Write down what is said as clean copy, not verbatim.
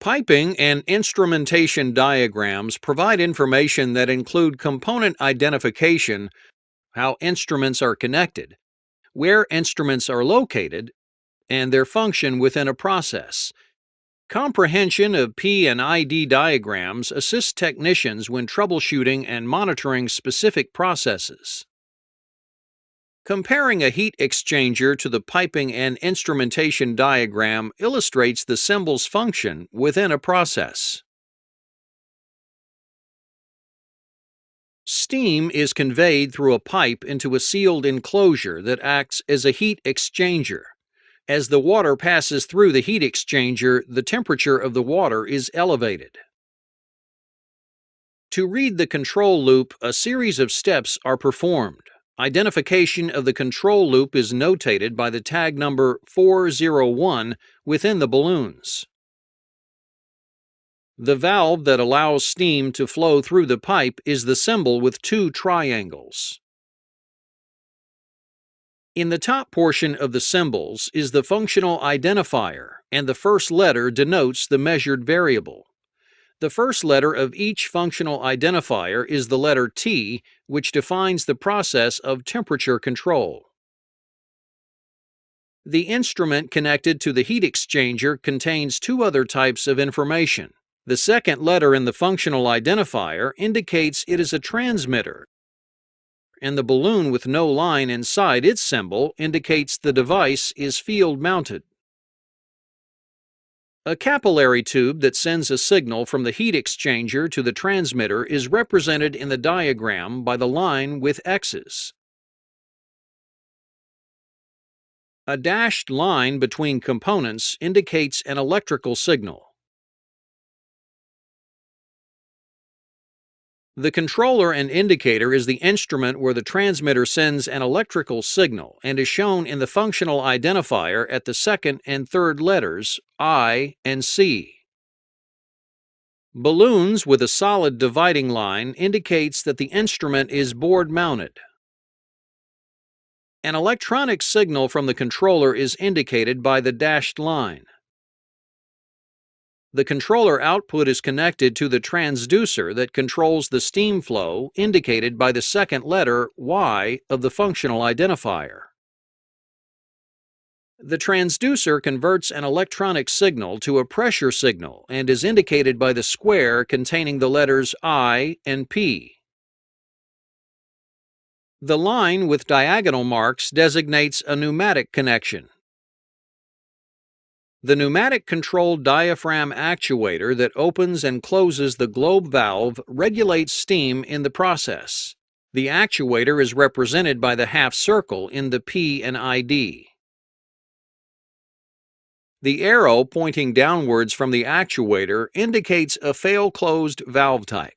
Piping and instrumentation diagrams provide information that include component identification, how instruments are connected, where instruments are located, and their function within a process. Comprehension of P&ID diagrams assists technicians when troubleshooting and monitoring specific processes. Comparing a heat exchanger to the piping and instrumentation diagram illustrates the symbol's function within a process. Steam is conveyed through a pipe into a sealed enclosure that acts as a heat exchanger. As the water passes through the heat exchanger, the temperature of the water is elevated. To read the control loop, a series of steps are performed. Identification of the control loop is notated by the tag number 401 within the balloons. The valve that allows steam to flow through the pipe is the symbol with two triangles. In the top portion of the symbols is the functional identifier, and the first letter denotes the measured variable. The first letter of each functional identifier is the letter T, which defines the process of temperature control. The instrument connected to the heat exchanger contains two other types of information. The second letter in the functional identifier indicates it is a transmitter, and the balloon with no line inside its symbol indicates the device is field-mounted. A capillary tube that sends a signal from the heat exchanger to the transmitter is represented in the diagram by the line with X's. A dashed line between components indicates an electrical signal. The controller and indicator is the instrument where the transmitter sends an electrical signal and is shown in the functional identifier at the second and third letters, I and C. Balloons with a solid dividing line indicates that the instrument is board-mounted. An electronic signal from the controller is indicated by the dashed line. The controller output is connected to the transducer that controls the steam flow, indicated by the second letter, Y, of the functional identifier. The transducer converts an electronic signal to a pressure signal and is indicated by the square containing the letters I and P. The line with diagonal marks designates a pneumatic connection. The pneumatic-controlled diaphragm actuator that opens and closes the globe valve regulates steam in the process. The actuator is represented by the half circle in the P&ID. The arrow pointing downwards from the actuator indicates a fail-closed valve type.